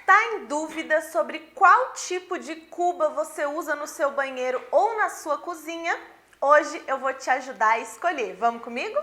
Tá em dúvida sobre qual tipo de cuba você usa no seu banheiro ou na sua cozinha? Hoje eu vou te ajudar a escolher. Vamos comigo?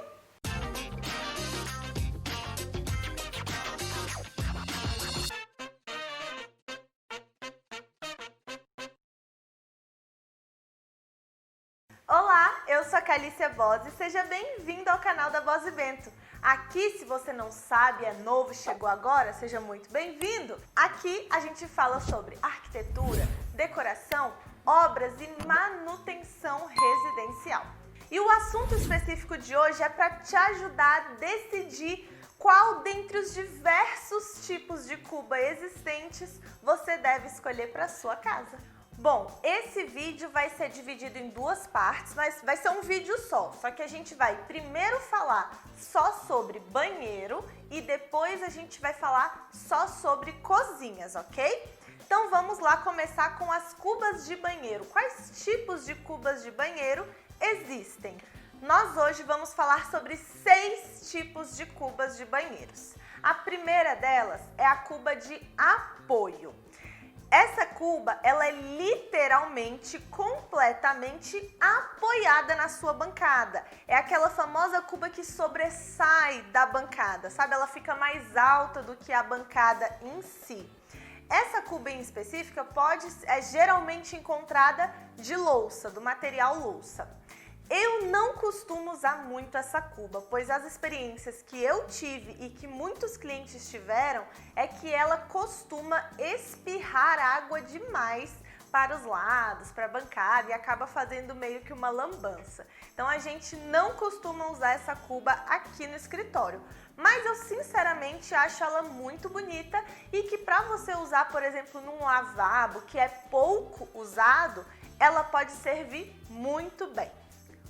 Olá, eu sou a Calícia Bose e seja bem-vindo ao canal da Bose Bento. Aqui, se você não sabe, é novo, chegou agora, seja muito bem-vindo. Aqui a gente fala sobre arquitetura, decoração, obras e manutenção residencial. E o assunto específico de hoje é para te ajudar a decidir qual dentre os diversos tipos de cuba existentes você deve escolher para sua casa. Bom, esse vídeo vai ser dividido em duas partes, mas vai ser um vídeo só que a gente vai primeiro falar só sobre banheiro e depois a gente vai falar só sobre cozinhas, ok? Então vamos lá começar com as cubas de banheiro. Quais tipos de cubas de banheiro existem? Nós hoje vamos falar sobre 6 tipos de cubas de banheiros. A primeira delas é a cuba de apoio. Essa cuba, ela é literalmente, completamente apoiada na sua bancada. É aquela famosa cuba que sobressai da bancada, sabe? Ela fica mais alta do que a bancada em si. Essa cuba em específica é geralmente encontrada de louça, do material louça. Eu não costumo usar muito essa cuba, pois as experiências que eu tive e que muitos clientes tiveram é que ela costuma espirrar água demais para os lados, para a bancada e acaba fazendo meio que uma lambança. Então a gente não costuma usar essa cuba aqui no escritório, mas eu sinceramente acho ela muito bonita e que para você usar, por exemplo, num lavabo que é pouco usado, ela pode servir muito bem.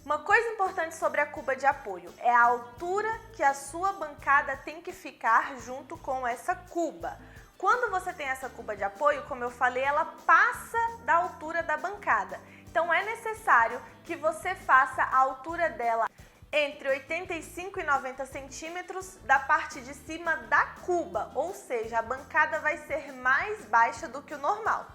Uma coisa importante sobre a cuba de apoio é a altura que a sua bancada tem que ficar junto com essa cuba. Quando você tem essa cuba de apoio, como eu falei, ela passa da altura da bancada. Então é necessário que você faça a altura dela entre 85 e 90 centímetros da parte de cima da cuba, ou seja, a bancada vai ser mais baixa do que o normal.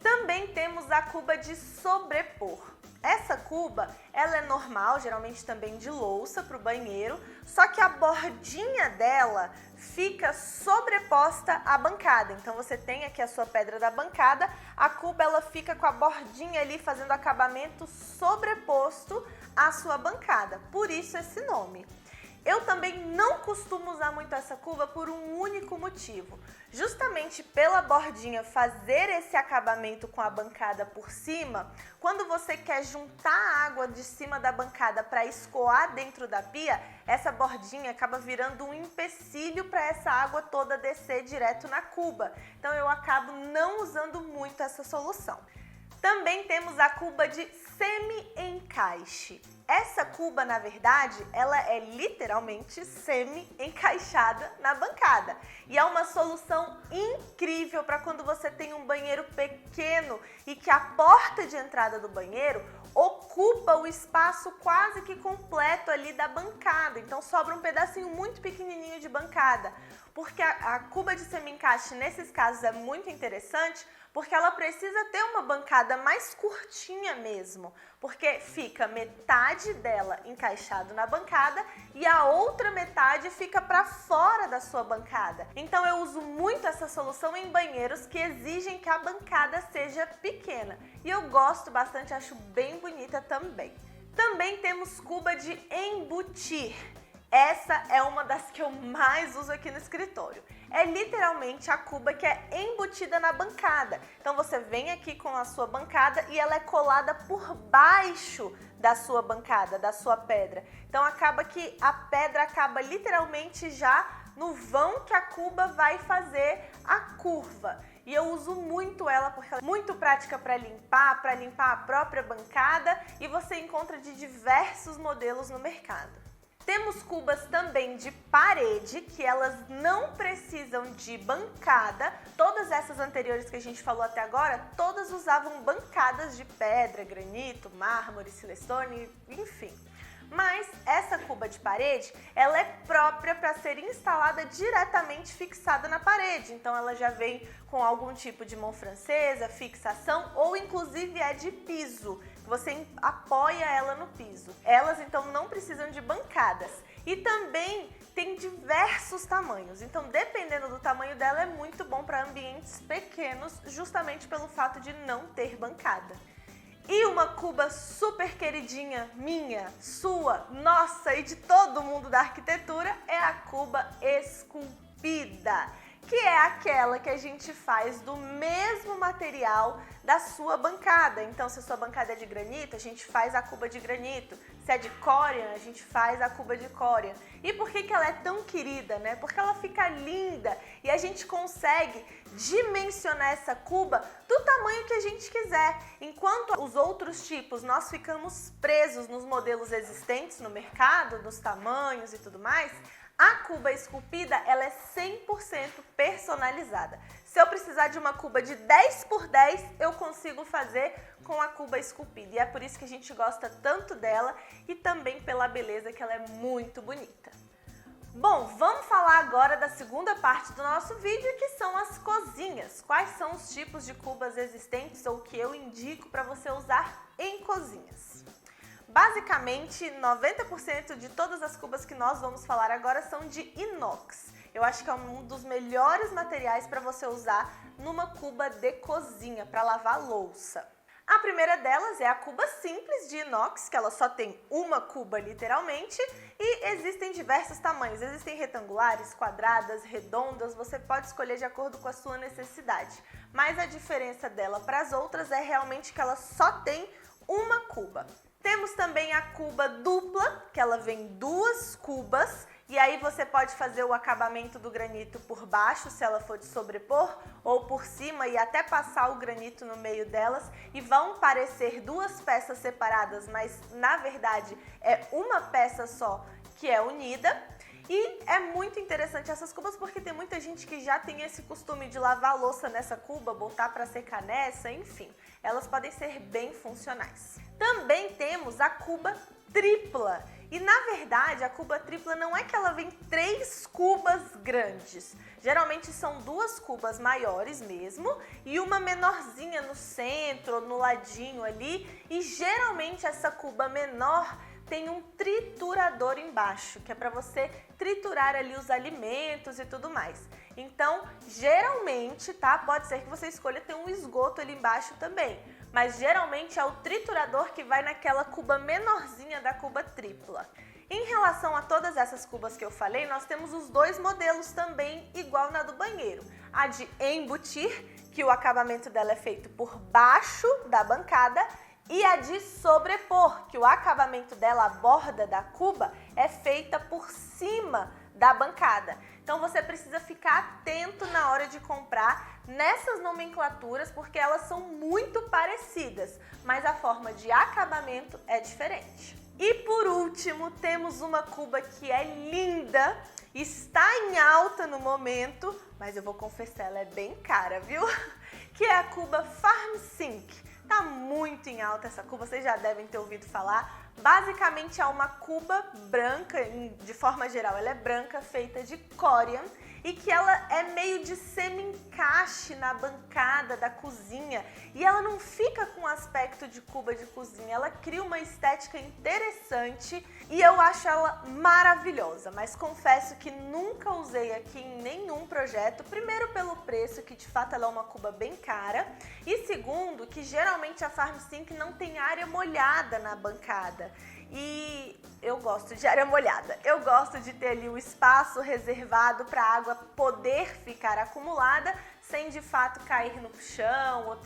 Também temos a cuba de sobrepor. Essa cuba, ela é normal, geralmente também de louça para o banheiro, só que a bordinha dela fica sobreposta à bancada. Então você tem aqui a sua pedra da bancada, a cuba ela fica com a bordinha ali fazendo acabamento sobreposto à sua bancada, por isso esse nome. Eu também não costumo usar muito essa cuba por um único motivo. Justamente pela bordinha fazer esse acabamento com a bancada por cima, quando você quer juntar a água de cima da bancada para escoar dentro da pia, essa bordinha acaba virando um empecilho para essa água toda descer direto na cuba. Então eu acabo não usando muito essa solução. Também temos a cuba de semi-encaixe. Essa cuba, na verdade, ela é literalmente semi-encaixada na bancada. E é uma solução incrível para quando você tem um banheiro pequeno e que a porta de entrada do banheiro ocupa o espaço quase que completo ali da bancada. Então sobra um pedacinho muito pequenininho de bancada. Porque a cuba de semi-encaixe, nesses casos, é muito interessante porque ela precisa ter uma bancada mais curtinha mesmo, porque fica metade dela encaixado na bancada e a outra metade fica para fora da sua bancada. Então eu uso muito essa solução em banheiros que exigem que a bancada seja pequena e eu gosto bastante, acho bem bonita também. Também temos cuba de embutir. Essa é uma das que eu mais uso aqui no escritório. É literalmente a cuba que é embutida na bancada. Então você vem aqui com a sua bancada e ela é colada por baixo da sua bancada, da sua pedra. Então acaba que a pedra acaba literalmente já no vão que a cuba vai fazer a curva. E eu uso muito ela porque ela é muito prática para limpar a própria bancada e você encontra de diversos modelos no mercado. Temos cubas também de parede, que elas não precisam de bancada. Todas essas anteriores que a gente falou até agora, todas usavam bancadas de pedra, granito, mármore, silestone, enfim. Mas essa cuba de parede, ela é própria para ser instalada diretamente fixada na parede. Então ela já vem com algum tipo de mão francesa, fixação ou inclusive é de piso. Você apoia ela no piso. Elas então não precisam de bancadas. E também tem diversos tamanhos. Então, dependendo do tamanho dela, é muito bom para ambientes pequenos, justamente pelo fato de não ter bancada. E uma cuba super queridinha, minha, sua, nossa e de todo mundo da arquitetura é a cuba esculpida, que é aquela que a gente faz do mesmo material da sua bancada. Então, se a sua bancada é de granito, a gente faz a cuba de granito. Se é de cória, a gente faz a cuba de cória. E por que ela é tão querida, né? Porque ela fica linda e a gente consegue dimensionar essa cuba do tamanho que a gente quiser. Enquanto os outros tipos, nós ficamos presos nos modelos existentes no mercado, nos tamanhos e tudo mais, a cuba esculpida, ela é 100% personalizada. Se eu precisar de uma cuba de 10 por 10, eu consigo fazer com a cuba esculpida. E é por isso que a gente gosta tanto dela e também pela beleza que ela é muito bonita. Bom, vamos falar agora da segunda parte do nosso vídeo, que são as cozinhas. Quais são os tipos de cubas existentes ou que eu indico para você usar em cozinhas? Basicamente, 90% de todas as cubas que nós vamos falar agora são de inox. Eu acho que é um dos melhores materiais para você usar numa cuba de cozinha, para lavar louça. A primeira delas é a cuba simples de inox, que ela só tem uma cuba literalmente, e existem diversos tamanhos. Existem retangulares, quadradas, redondas, você pode escolher de acordo com a sua necessidade. Mas a diferença dela para as outras é realmente que ela só tem uma cuba. Temos também a cuba dupla, que ela vem duas cubas, e aí você pode fazer o acabamento do granito por baixo, se ela for de sobrepor, ou por cima e até passar o granito no meio delas, e vão parecer duas peças separadas, mas na verdade é uma peça só que é unida. E é muito interessante essas cubas porque tem muita gente que já tem esse costume de lavar a louça nessa cuba, botar para secar nessa, enfim. Elas podem ser bem funcionais. Também temos a cuba tripla. E na verdade a cuba tripla não é que ela vem 3 cubas grandes. Geralmente são 2 cubas maiores mesmo e uma menorzinha no centro, no ladinho ali. E geralmente essa cuba menor tem um triturador embaixo, que é para você triturar ali os alimentos e tudo mais. Então, geralmente, tá? Pode ser que você escolha ter um esgoto ali embaixo também, mas geralmente é o triturador que vai naquela cuba menorzinha da cuba tripla. Em relação a todas essas cubas que eu falei, nós temos os 2 modelos também igual na do banheiro. A de embutir, que o acabamento dela é feito por baixo da bancada, e a de sobrepor, que o acabamento dela, a borda da cuba, é feita por cima da bancada. Então você precisa ficar atento na hora de comprar nessas nomenclaturas, porque elas são muito parecidas, mas a forma de acabamento é diferente. E por último, temos uma cuba que é linda, está em alta no momento, mas eu vou confessar, ela é bem cara, viu? Que é a cuba FarmSync. Tá muito em alta essa cuba, vocês já devem ter ouvido falar. Basicamente é uma cuba branca, de forma geral ela é branca, feita de cória e que ela é meio de semi-encaixe na bancada da cozinha e ela não fica com aspecto de cuba de cozinha, ela cria uma estética interessante e eu acho ela maravilhosa, mas confesso que nunca usei aqui em nenhum projeto, primeiro pelo preço, que de fato ela é uma cuba bem cara, e segundo, que geralmente a FarmSync não tem área molhada na bancada. E eu gosto de área molhada, eu gosto de ter ali o espaço reservado para a água poder ficar acumulada sem de fato cair no chão ou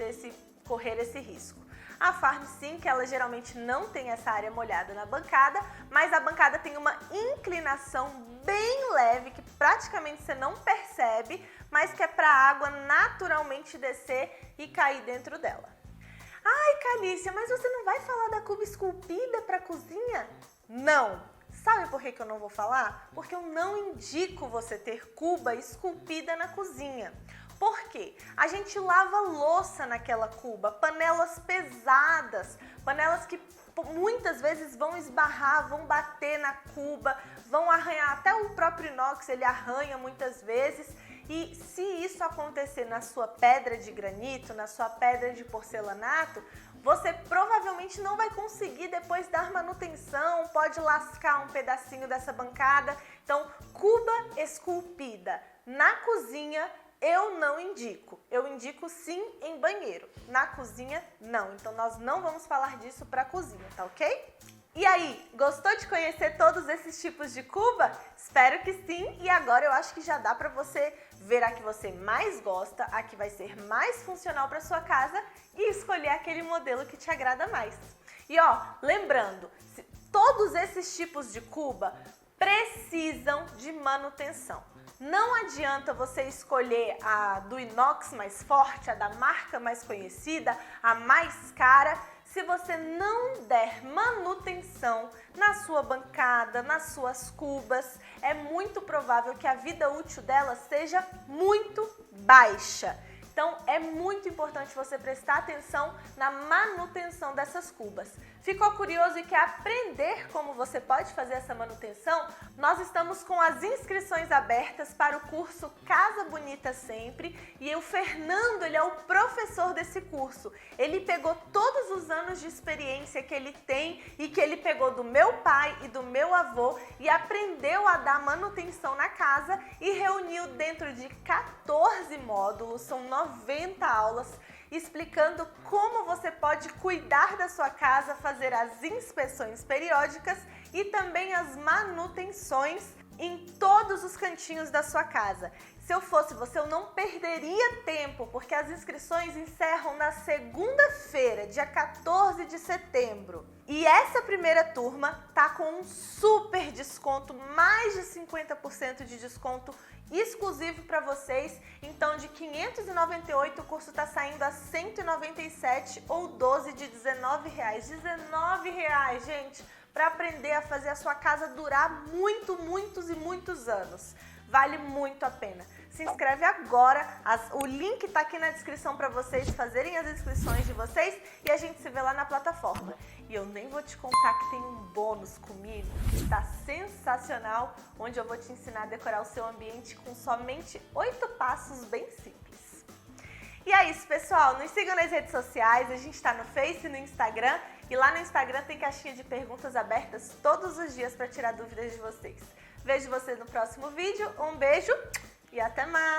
correr esse risco. A FarmSync, ela geralmente não tem essa área molhada na bancada, mas a bancada tem uma inclinação bem leve que praticamente você não percebe, mas que é para a água naturalmente descer e cair dentro dela. Ai, Calícia, mas você não vai falar da cuba esculpida para cozinha? Não! Sabe por que eu não vou falar? Porque eu não indico você ter cuba esculpida na cozinha. Por quê? A gente lava louça naquela cuba, panelas pesadas, panelas que muitas vezes vão esbarrar, vão bater na cuba, vão arranhar, até o próprio inox ele arranha muitas vezes. E se isso acontecer na sua pedra de granito, na sua pedra de porcelanato, você provavelmente não vai conseguir depois dar manutenção, pode lascar um pedacinho dessa bancada. Então, cuba esculpida na cozinha eu não indico. Eu indico sim em banheiro. Na cozinha, não. Então, nós não vamos falar disso para cozinha, tá ok? E aí, gostou de conhecer todos esses tipos de cuba? Espero que sim, e agora eu acho que já dá para você ver a que você mais gosta, a que vai ser mais funcional para sua casa e escolher aquele modelo que te agrada mais. E ó, lembrando, todos esses tipos de cuba precisam de manutenção. Não adianta você escolher a do inox mais forte, a da marca mais conhecida, a mais cara, se você não der manutenção na sua bancada, nas suas cubas, é muito provável que a vida útil dela seja muito baixa. Então, é muito importante você prestar atenção na manutenção dessas cubas. Ficou curioso e quer aprender como você pode fazer essa manutenção? Nós estamos com as inscrições abertas para o curso Casa Bonita Sempre e o Fernando, ele é o professor desse curso. Ele pegou todos os anos de experiência que ele tem e que ele pegou do meu pai e do meu avô e aprendeu a dar manutenção na casa e reuniu dentro de 14 módulos, são 90 aulas, explicando como você pode cuidar da sua casa, fazer as inspeções periódicas e também as manutenções em todos os cantinhos da sua casa. Se eu fosse você, eu não perderia tempo, porque as inscrições encerram na segunda-feira, dia 14 de setembro. E essa primeira turma tá com um super desconto, mais de 50% de desconto exclusivo para vocês. Então, de 598 o curso tá saindo a 197 ou 12 de R$19. R$19, gente, para aprender a fazer a sua casa durar muitos anos. Vale muito a pena. Se inscreve agora, o link tá aqui na descrição para vocês fazerem as inscrições de vocês e a gente se vê lá na plataforma. E eu nem vou te contar que tem um bônus comigo, que tá sensacional, onde eu vou te ensinar a decorar o seu ambiente com somente 8 passos bem simples. E é isso, pessoal. Nos sigam nas redes sociais, a gente tá no Face e no Instagram. E lá no Instagram tem caixinha de perguntas abertas todos os dias para tirar dúvidas de vocês. Vejo você no próximo vídeo, um beijo e até mais!